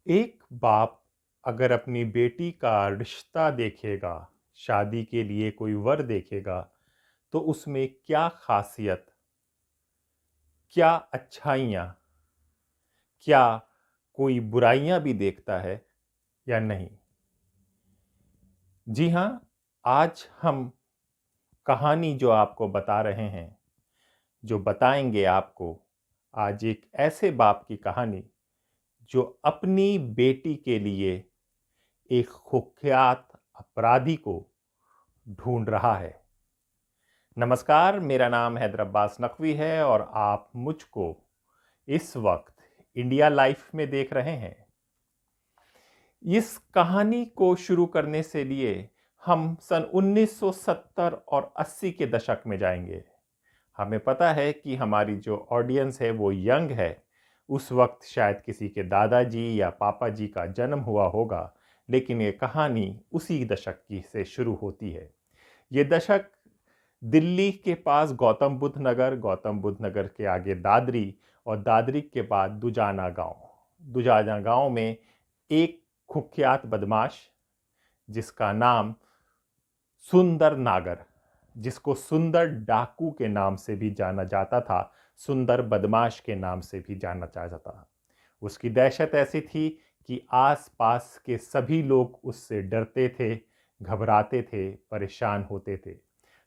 एक बाप अगर अपनी बेटी का रिश्ता देखेगा, शादी के लिए कोई वर देखेगा, तो उसमें क्या खासियत, क्या अच्छाइयाँ, क्या कोई बुराइयाँ भी देखता है या नहीं? जी हाँ, आज हम कहानी जो आपको बता रहे हैं, जो बताएंगे आपको, आज एक ऐसे बाप की कहानी जो अपनी बेटी के लिए एक कुख्यात अपराधी को ढूंढ रहा है। नमस्कार, मेरा नाम हैदर अब्बास नकवी है और आप मुझको इस वक्त इंडिया लाइफ में देख रहे हैं। इस कहानी को शुरू करने से लिए हम सन 1970 और 80 के दशक में जाएंगे। हमें पता है कि हमारी जो ऑडियंस है वो यंग है। उस वक्त शायद किसी के दादाजी या पापा जी का जन्म हुआ होगा, लेकिन ये कहानी उसी दशक की से शुरू होती है। ये दशक दिल्ली के पास गौतम बुद्ध नगर के आगे दादरी और दादरी के बाद दुजाना गांव में एक कुख्यात बदमाश जिसका नाम सुंदर नागर, जिसको सुंदर डाकू के नाम से भी जाना जाता था, सुंदर बदमाश के नाम से भी जाना जाता था। उसकी दहशत ऐसी थी कि आसपास के सभी लोग उससे डरते थे, घबराते थे, परेशान होते थे।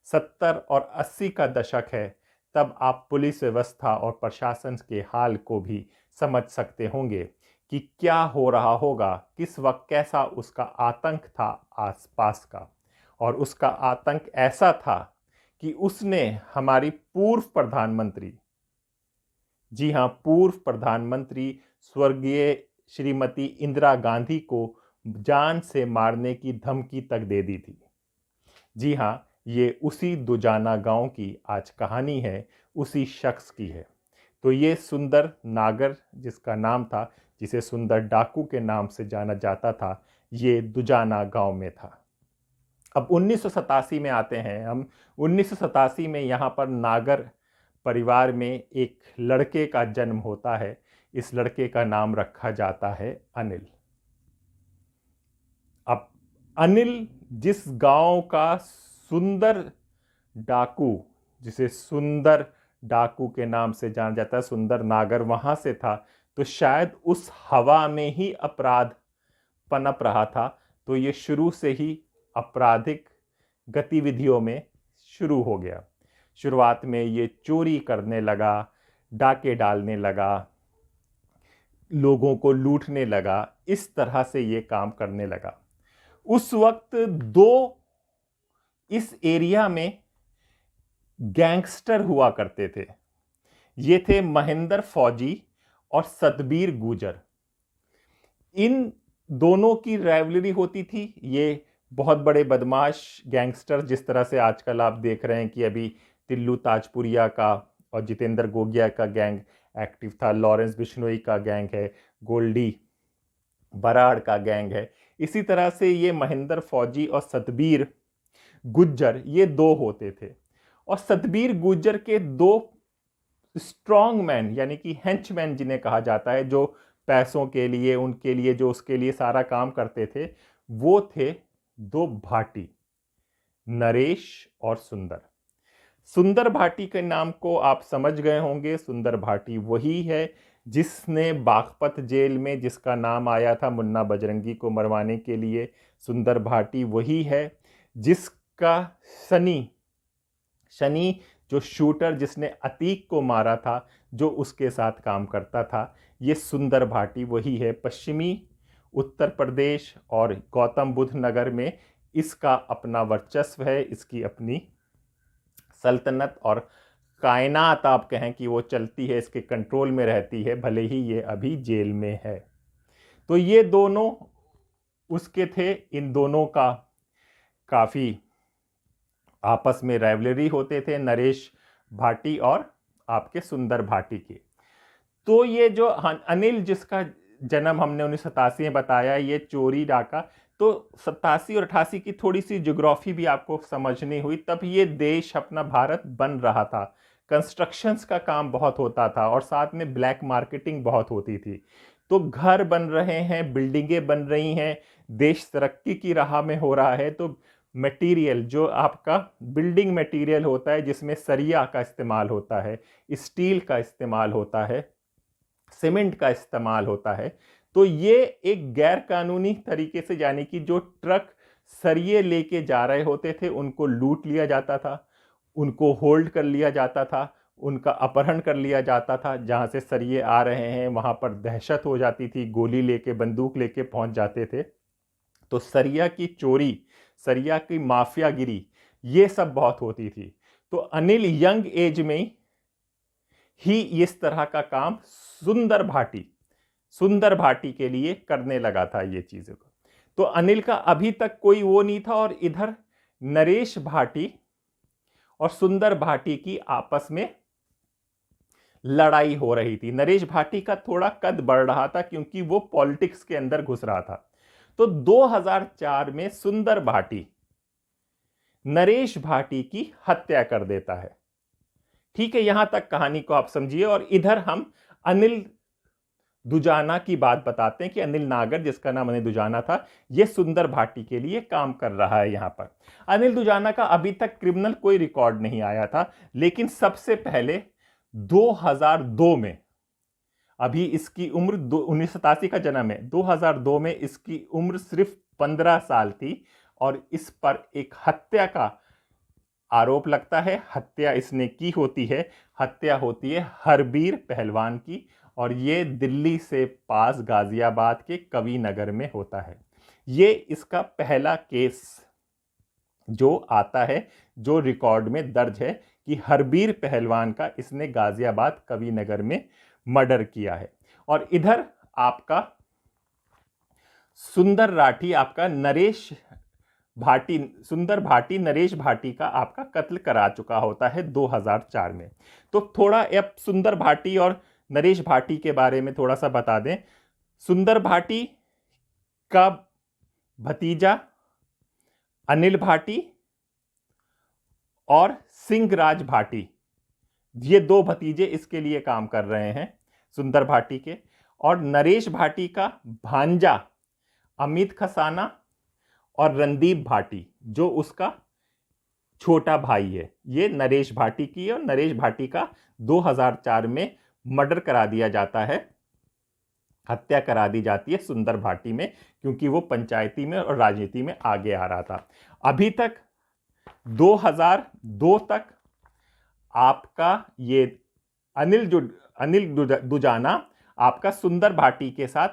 70 और 80 का दशक है, तब आप पुलिस व्यवस्था और प्रशासन के हाल को भी समझ सकते होंगे कि क्या हो रहा होगा, किस वक्त कैसा उसका आतंक था आसपास का। और उसका आतंक ऐसा था कि उसने हमारी पूर्व प्रधानमंत्री, जी हाँ, पूर्व प्रधानमंत्री स्वर्गीय श्रीमती इंदिरा गांधी को जान से मारने की धमकी तक दे दी थी। जी हाँ, ये उसी दुजाना गांव की आज कहानी है, उसी शख्स की है। तो ये सुंदर नागर जिसका नाम था, जिसे सुंदर डाकू के नाम से जाना जाता था, ये दुजाना गांव में था। अब 1987 में आते हैं हम। 1987 में यहाँ पर नागर परिवार में एक लड़के का जन्म होता है। इस लड़के का नाम रखा जाता है अनिल। अब अनिल जिस गांव का सुंदर डाकू, जिसे सुंदर डाकू के नाम से जाना जाता है, सुंदर नागर वहां से था, तो शायद उस हवा में ही अपराध पनप रहा था। तो ये शुरू से ही आपराधिक गतिविधियों में शुरू हो गया। शुरुआत में ये चोरी करने लगा, डाके डालने लगा, लोगों को लूटने लगा, इस तरह से ये काम करने लगा। उस वक्त दो इस एरिया में गैंगस्टर हुआ करते थे। ये थे महेंद्र फौजी और सतबीर गुजर। इन दोनों की राइवलरी होती थी। ये बहुत बड़े बदमाश गैंगस्टर, जिस तरह से आजकल आप देख रहे हैं कि अभी तिल्लू ताजपुरिया का और जितेंद्र गोगिया का गैंग एक्टिव था, लॉरेंस बिश्नोई का गैंग है, गोल्डी बराड़ का गैंग है, इसी तरह से ये महेंद्र फौजी और सतबीर गुज्जर ये दो होते थे। और सतबीर गुज्जर के दो स्ट्रॉन्ग मैन यानी कि हेंचमैन जिन्हें कहा जाता है, जो पैसों के लिए, उनके लिए, जो उसके लिए सारा काम करते थे, वो थे दो भाटी, नरेश और सुंदर। सुंदर भाटी के नाम को आप समझ गए होंगे। सुंदर भाटी वही है जिसने बागपत जेल में, जिसका नाम आया था मुन्ना बजरंगी को मरवाने के लिए। सुंदर भाटी वही है जिसका शनि जो शूटर जिसने अतीक को मारा था, जो उसके साथ काम करता था, ये सुंदर भाटी वही है। पश्चिमी उत्तर प्रदेश और गौतम बुद्ध नगर में इसका अपना वर्चस्व है, इसकी अपनी सल्तनत और कायनात आप कहें कि वो चलती है, इसके कंट्रोल में रहती है, भले ही ये अभी जेल में है। तो ये दोनों उसके थे। इन दोनों का काफ़ी आपस में राइवलरी होते थे, नरेश भाटी और आपके सुंदर भाटी के। तो ये जो अनिल जिसका जन्म हमने 1987 में बताया, ये चोरी डाका, तो 87 और 88 की थोड़ी सी ज्योग्राफी भी आपको समझनी हुई। तब ये देश अपना भारत बन रहा था, कंस्ट्रक्शंस का काम बहुत होता था और साथ में ब्लैक मार्केटिंग बहुत होती थी। तो घर बन रहे हैं, बिल्डिंगें बन रही हैं, देश तरक्की की राह में हो रहा है। तो मटेरियल जो आपका बिल्डिंग मटेरियल होता है, जिसमें सरिया का इस्तेमाल होता है, स्टील का इस्तेमाल होता है, सीमेंट का इस्तेमाल होता है, तो ये एक गैर कानूनी तरीके से, यानी कि जो ट्रक सरिये लेके जा रहे होते थे उनको लूट लिया जाता था, उनको होल्ड कर लिया जाता था, उनका अपहरण कर लिया जाता था। जहां से सरिये आ रहे हैं वहां पर दहशत हो जाती थी, गोली लेके बंदूक लेके पहुंच जाते थे। तो सरिया की चोरी, सरिया की माफियागिरी, ये सब बहुत होती थी। तो अनिल यंग एज में ही इस तरह का काम सुंदर भाटी के लिए करने लगा था ये चीजों को। तो अनिल का अभी तक कोई वो नहीं था, और इधर नरेश भाटी और सुंदर भाटी की आपस में लड़ाई हो रही थी। नरेश भाटी का थोड़ा कद बढ़ रहा था क्योंकि वो पॉलिटिक्स के अंदर घुस रहा था। तो 2004 में सुंदर भाटी नरेश भाटी की हत्या कर देता है। ठीक है, यहां तक कहानी को आप समझिए। और इधर हम अनिल दुजाना की बात बताते हैं कि अनिल नागर, जिसका नाम अनिल दुजाना था, यह सुंदर भाटी के लिए काम कर रहा है। यहां पर अनिल दुजाना का अभी तक क्रिमिनल कोई रिकॉर्ड नहीं आया था, लेकिन सबसे पहले 2002 में, अभी इसकी उम्र 1987 का जन्म है, 2002 में इसकी उम्र सिर्फ 15 साल थी, और इस पर एक हत्या का आरोप लगता है। हत्या इसने की होती है, हत्या होती है हरबीर पहलवान की, और ये दिल्ली से पास गाजियाबाद के कवि नगर में होता है। ये इसका पहला केस जो आता है, जो रिकॉर्ड में दर्ज है कि हरबीर पहलवान का इसने गाजियाबाद कवि नगर में मर्डर किया है। और इधर आपका सुंदर नरेश भाटी का आपका कत्ल करा चुका होता है 2004 में। तो थोड़ा अब सुंदर भाटी और नरेश भाटी के बारे में थोड़ा सा बता दें। सुंदर भाटी का भतीजा अनिल भाटी और सिंहराज भाटी, ये दो भतीजे इसके लिए काम कर रहे हैं सुंदर भाटी के। और नरेश भाटी का भांजा अमित खसाना और रणदीप भाटी, जो उसका छोटा भाई है, ये नरेश भाटी की है। और नरेश भाटी का 2004 में मर्डर करा दिया जाता है, हत्या करा दी जाती है सुंदर भाटी में, क्योंकि वो पंचायती में और राजनीति में आगे आ रहा था। अभी तक 2002 तक आपका ये अनिल दुजाना आपका सुंदर भाटी के साथ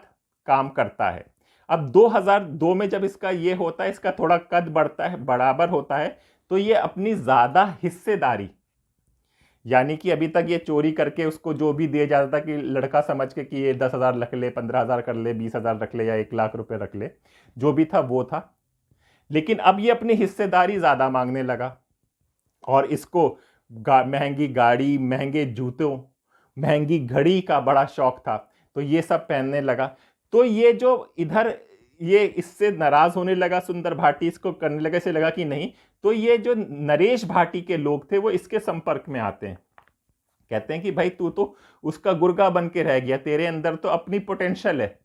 काम करता है। अब 2002 में जब इसका ये होता है, इसका थोड़ा कद बढ़ता है, बराबर होता है, तो ये अपनी ज्यादा हिस्सेदारी, यानी कि अभी तक ये चोरी करके उसको जो भी दिया जाता था कि लड़का समझ के कि ये 10,000 रख ले, 15,000 कर ले, 20,000 रख ले या 1,00,000 रुपए रख ले, जो भी था वो था। लेकिन अब ये अपनी हिस्सेदारी ज्यादा मांगने लगा, और इसको महंगी गाड़ी, महंगे जूतों, महंगी घड़ी का बड़ा शौक था, तो ये सब पहनने लगा। तो ये जो इधर ये इससे नाराज होने लगा सुंदर भाटी, इसको करने लगा, इसे लगा कि नहीं, तो ये जो नरेश भाटी के लोग थे वो इसके संपर्क में आते हैं, कहते हैं कि भाई तू तो उसका गुर्गा बन के रह गया, तेरे अंदर तो अपनी पोटेंशियल है,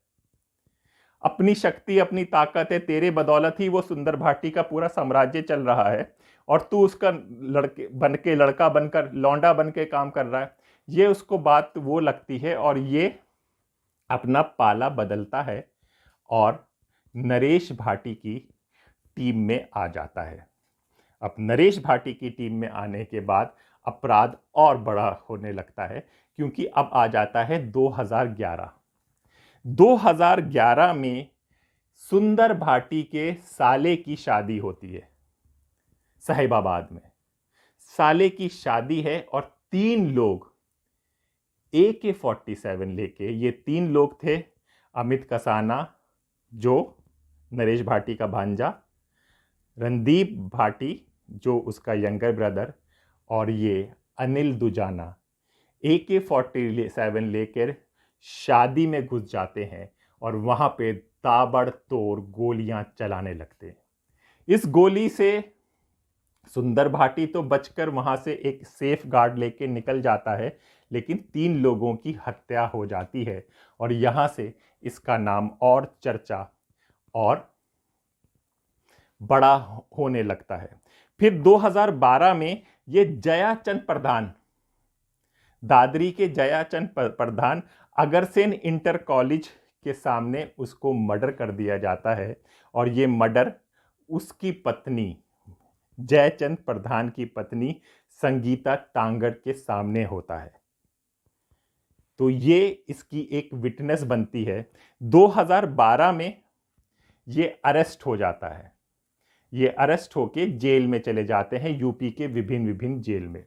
अपनी शक्ति, अपनी ताकत है, तेरे बदौलत ही वो सुंदर भाटी का पूरा साम्राज्य चल रहा है, और तू उसका लड़का बनकर, लौंडा बन के काम कर रहा है। ये उसको बात वो लगती है, और ये अपना पाला बदलता है और नरेश भाटी की टीम में आ जाता है। अब नरेश भाटी की टीम में आने के बाद अपराध और बड़ा होने लगता है, क्योंकि अब आ जाता है 2011 में सुंदर भाटी के साले की शादी होती है साहिबाबाद में। साले की शादी है, और 3 लोग AK-47 लेके, ये 3 लोग थे, अमित कसाना जो नरेश भाटी का भांजा, रणदीप भाटी जो उसका यंगर ब्रदर, और ये अनिल दुजाना AK-47 लेकर शादी में घुस जाते हैं, और वहां पे ताबड़तोड़ गोलियां चलाने लगते हैं। इस गोली से सुंदर भाटी तो बचकर वहां से एक सेफ गार्ड लेके निकल जाता है, लेकिन 3 लोगों की हत्या हो जाती है, और यहां से इसका नाम और चर्चा और बड़ा होने लगता है। फिर 2012 में ये जयाचंद प्रधान, दादरी के जयाचंद प्रधान, अग्रसेन इंटर कॉलेज के सामने उसको मर्डर कर दिया जाता है और ये मर्डर उसकी पत्नी, जयचंद प्रधान की पत्नी संगीता टांगड़ के सामने होता है। तो ये इसकी एक विटनेस बनती है। 2012 में ये अरेस्ट हो जाता है। ये अरेस्ट होके जेल में चले जाते हैं, यूपी के विभिन्न विभिन्न जेल में।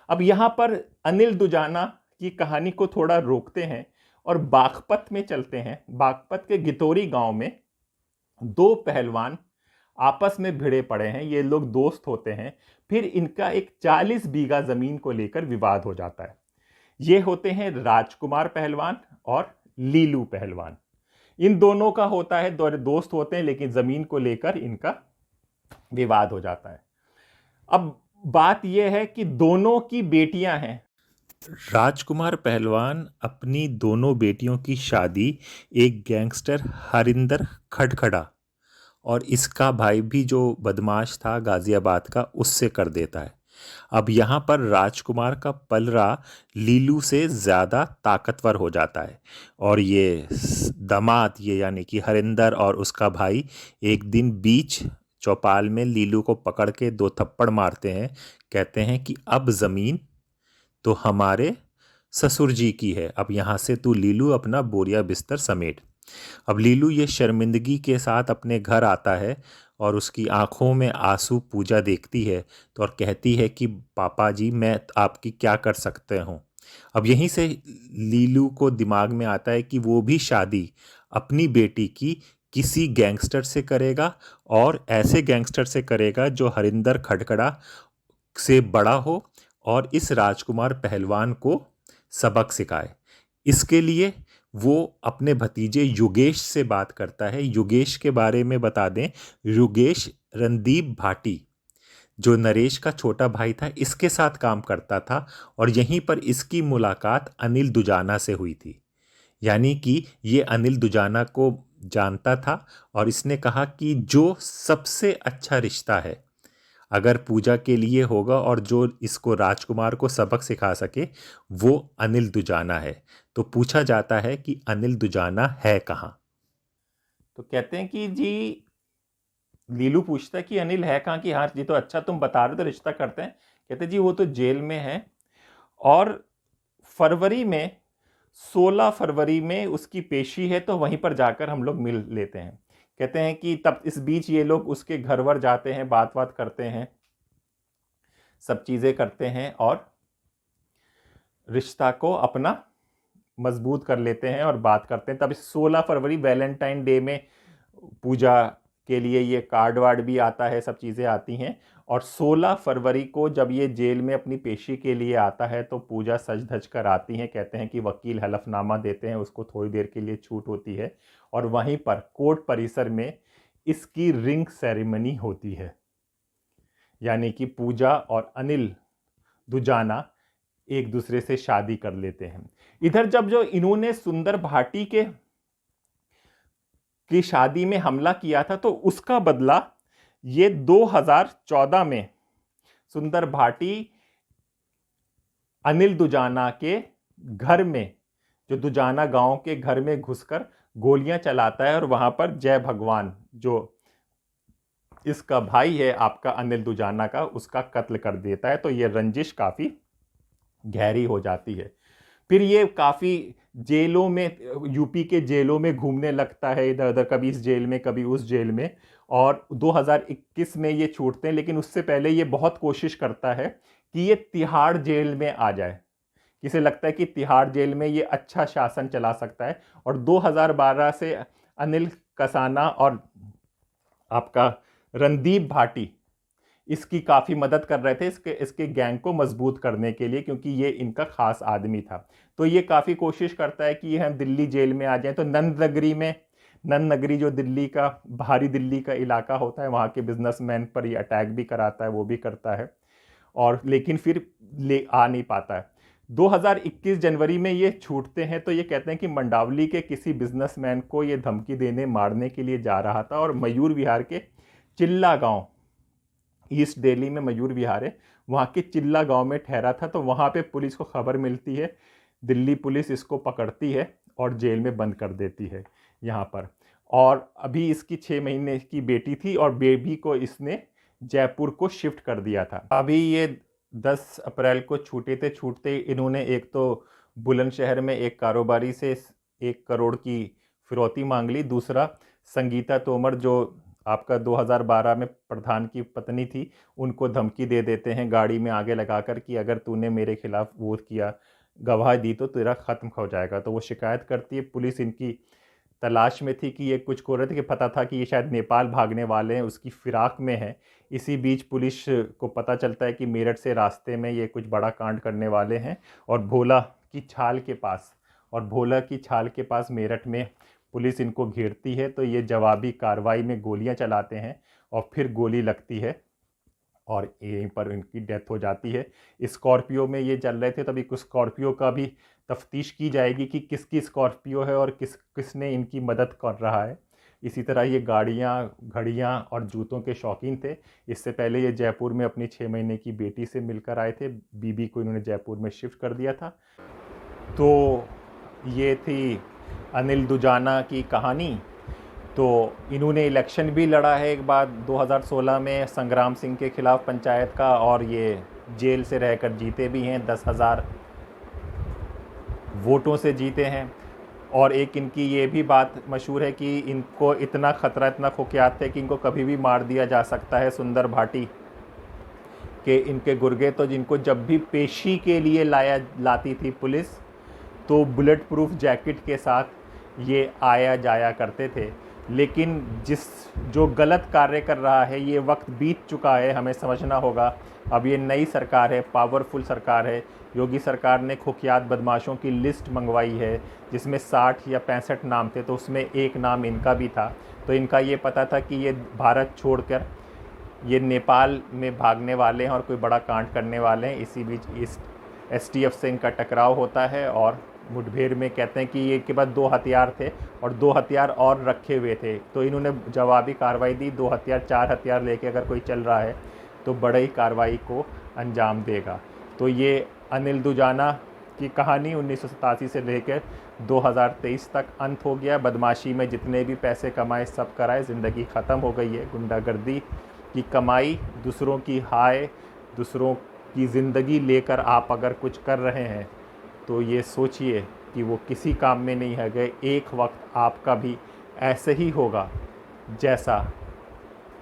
अब यहां पर अनिल दुजाना की कहानी को थोड़ा रोकते हैं और बागपत में चलते हैं। बागपत के गितौरी गांव में दो पहलवान आपस में भिड़े पड़े हैं। ये लोग दोस्त होते हैं। फिर इनका एक 40 बीघा जमीन को लेकर विवाद हो जाता है। ये होते हैं राजकुमार पहलवान और लीलू पहलवान। इन दोनों का होता है, दोस्त होते हैं, लेकिन जमीन को लेकर इनका विवाद हो जाता है। अब बात यह है कि दोनों की बेटियां हैं। राजकुमार पहलवान अपनी दोनों बेटियों की शादी एक गैंगस्टर हरिंदर खड़खड़ा और इसका भाई भी जो बदमाश था गाजियाबाद का, उससे कर देता है। अब यहाँ पर राजकुमार का पलरा लीलू से ज़्यादा ताकतवर हो जाता है और ये दामाद, ये यानी कि हरिंदर और उसका भाई, एक दिन बीच चौपाल में लीलू को पकड़ के 2 थप्पड़ मारते हैं। कहते हैं कि अब ज़मीन तो हमारे ससुर जी की है, अब यहाँ से तू लीलू अपना बोरिया बिस्तर समेट। अब लीलू ये शर्मिंदगी के साथ अपने घर आता है और उसकी आंखों में आंसू पूजा देखती है तो और कहती है कि पापा जी मैं आपकी क्या कर सकते हूँ। अब यहीं से लीलू को दिमाग में आता है कि वो भी शादी अपनी बेटी की किसी गैंगस्टर से करेगा और ऐसे गैंगस्टर से करेगा जो हरिंदर खड़खड़ा से बड़ा हो और इस राजकुमार पहलवान को सबक सिखाए। इसके लिए वो अपने भतीजे युगेश से बात करता है। युगेश के बारे में बता दें, युगेश रणदीप भाटी, जो नरेश का छोटा भाई था, इसके साथ काम करता था और यहीं पर इसकी मुलाकात अनिल दुजाना से हुई थी। यानी कि ये अनिल दुजाना को जानता था और इसने कहा कि जो सबसे अच्छा रिश्ता है अगर पूजा के लिए होगा और जो इसको राजकुमार को सबक सिखा सके, वो अनिल दुजाना है। तो पूछा जाता है कि अनिल दुजाना है कहाँ। तो कहते हैं कि जी, लीलू पूछता है कि अनिल है कहाँ, कि हाँ जी तो अच्छा तुम बता रहे तो रिश्ता करते हैं। कहते जी वो तो जेल में है और फरवरी में 16 फरवरी में उसकी पेशी है, तो वहीं पर जाकर हम लोग मिल लेते हैं। कहते हैं कि तब इस बीच ये लोग उसके घर वर जाते हैं, बात करते हैं, सब चीज़ें करते हैं और रिश्ता को अपना मजबूत कर लेते हैं और बात करते हैं। तब 16 फरवरी वैलेंटाइन डे में पूजा के लिए ये कार्ड वार्ड भी आता है, सब चीज़ें आती हैं। और 16 फरवरी को जब ये जेल में अपनी पेशी के लिए आता है तो पूजा सज धज कर आती हैं। कहते हैं कि वकील हलफनामा देते हैं, उसको थोड़ी देर के लिए छूट होती है और वहीं पर कोर्ट परिसर में इसकी रिंग सेरेमनी होती है। यानी कि पूजा और अनिल दुजाना एक दूसरे से शादी कर लेते हैं। इधर जब जो इन्होंने सुंदर भाटी की शादी में हमला किया था तो उसका बदला ये 2014 में सुंदर भाटी अनिल दुजाना के घर में, जो दुजाना गांव के घर में घुसकर गोलियां चलाता है और वहां पर जय भगवान, जो इसका भाई है आपका अनिल दुजाना का, उसका कत्ल कर देता है। तो ये रंजिश काफी गहरी हो जाती है। फिर ये काफी जेलों में, यूपी के जेलों में घूमने लगता है, इधर उधर, कभी इस जेल में कभी उस जेल में। और 2021 में ये छूटते हैं, लेकिन उससे पहले ये बहुत कोशिश करता है कि ये तिहाड़ जेल में आ जाए। किसे लगता है कि तिहाड़ जेल में ये अच्छा शासन चला सकता है। और 2012 से अनिल कसाना और आपका रणदीप भाटी इसकी काफ़ी मदद कर रहे थे इसके गैंग को मजबूत करने के लिए, क्योंकि ये इनका खास आदमी था। तो ये काफ़ी कोशिश करता है कि ये हम दिल्ली जेल में आ जाएं। तो नंद नगरी जो दिल्ली का, भारी दिल्ली का इलाका होता है, वहाँ के बिजनेसमैन पर ये अटैक भी कराता है, वो भी करता है और लेकिन फिर आ नहीं पाता है। 2021 जनवरी में ये छूटते हैं तो ये कहते हैं कि मंडावली के किसी बिजनेसमैन को ये धमकी देने मारने के लिए जा रहा था और मयूर विहार के चिल्ला गांव, ईस्ट दिल्ली में मयूर विहार है, वहाँ के चिल्ला गांव में ठहरा था। तो वहाँ पे पुलिस को खबर मिलती है, दिल्ली पुलिस इसको पकड़ती है और जेल में बंद कर देती है यहाँ पर। और अभी इसकी 6 महीने की बेटी थी और बेबी को इसने जयपुर को शिफ्ट कर दिया था। अभी ये 10 अप्रैल को छूटते इन्होंने एक तो बुलंदशहर में एक कारोबारी से 1 करोड़ की फिरौती मांग ली, दूसरा संगीता तोमर जो आपका 2012 में प्रधान की पत्नी थी, उनको धमकी दे देते हैं गाड़ी में आगे लगाकर कि अगर तूने मेरे खिलाफ वो किया, गवाह दी तो तेरा ख़त्म हो जाएगा। तो वो शिकायत करती है, पुलिस इनकी तलाश में थी कि ये कुछ को रहे थे कि पता था कि ये शायद नेपाल भागने वाले हैं, उसकी फिराक में है। इसी बीच पुलिस को पता चलता है कि मेरठ से रास्ते में ये कुछ बड़ा कांड करने वाले हैं और भोला की छाल के पास मेरठ में पुलिस इनको घेरती है। तो ये जवाबी कार्रवाई में गोलियां चलाते हैं और फिर गोली लगती है और यहीं पर इनकी डेथ हो जाती है। स्कॉर्पियो में ये चल रहे थे, तभी स्कॉर्पियो का भी तफ्तीश की जाएगी कि किसकी स्कॉर्पियो है और किसने इनकी मदद कर रहा है। इसी तरह ये गाड़ियाँ, घड़ियाँ और जूतों के शौकीन थे। इससे पहले ये जयपुर में अपनी 6 महीने की बेटी से मिलकर आए थे, बीबी को इन्होंने जयपुर में शिफ्ट कर दिया था। तो ये थी अनिल दुजाना की कहानी। तो इन्होंने इलेक्शन भी लड़ा है एक बार 2016 में संग्राम सिंह के खिलाफ पंचायत का, और ये जेल से रहकर जीते भी हैं, 10,000 वोटों से जीते हैं। और एक इनकी ये भी बात मशहूर है कि इनको इतना ख़तरा, इतना खुफियात है कि इनको कभी भी मार दिया जा सकता है। सुंदर भाटी के इनके गुर्गे तो जिनको जब भी पेशी के लिए लाती थी पुलिस, तो बुलेट प्रूफ जैकेट के साथ ये आया जाया करते थे। लेकिन जो गलत कार्य कर रहा है, ये वक्त बीत चुका है, हमें समझना होगा। अब ये नई सरकार है, पावरफुल सरकार है। योगी सरकार ने खुफियात बदमाशों की लिस्ट मंगवाई है जिसमें 60 या 65 नाम थे, तो उसमें एक नाम इनका भी था। तो इनका ये पता था कि ये भारत छोड़कर ये नेपाल में भागने वाले हैं और कोई बड़ा कांड करने वाले हैं। इसी बीच इस STF से इनका टकराव होता है और मुठभेड़ में कहते हैं कि ये के बाद 2 हथियार थे और 2 हथियार और रखे हुए थे। तो इन्होंने जवाबी कार्रवाई दी, 2 हथियार 4 हथियार लेके अगर कोई चल रहा है तो बड़ी कार्रवाई को अंजाम देगा। तो ये अनिल दुजाना की कहानी 1987 से लेकर 2023 तक अंत हो गया। बदमाशी में जितने भी पैसे कमाए सब कराए, ज़िंदगी ख़त्म हो गई है। गुंडागर्दी की कमाई, दूसरों की हाय, दूसरों की ज़िंदगी लेकर आप अगर कुछ कर रहे हैं तो ये सोचिए कि वो किसी काम में नहीं है गए। एक वक्त आपका भी ऐसे ही होगा जैसा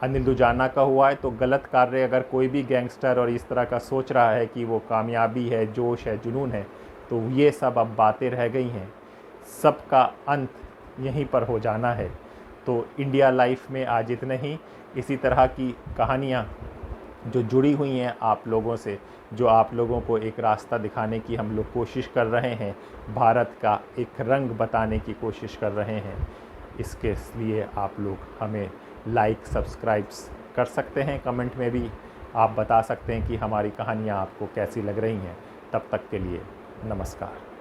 अनिल दुजाना का हुआ है। तो गलत कार्य अगर कोई भी गैंगस्टर और इस तरह का सोच रहा है कि वो कामयाबी है, जोश है, जुनून है, तो ये सब अब बातें रह गई हैं। सबका अंत यहीं पर हो जाना है। तो इंडिया लाइफ में आज इतना ही। इसी तरह की कहानियाँ जो जुड़ी हुई हैं आप लोगों से, जो आप लोगों को एक रास्ता दिखाने की हम लोग कोशिश कर रहे हैं, भारत का एक रंग बताने की कोशिश कर रहे हैं, इसके लिए आप लोग हमें लाइक, सब्सक्राइब्स कर सकते हैं। कमेंट में भी आप बता सकते हैं कि हमारी कहानियाँ आपको कैसी लग रही हैं। तब तक के लिए नमस्कार।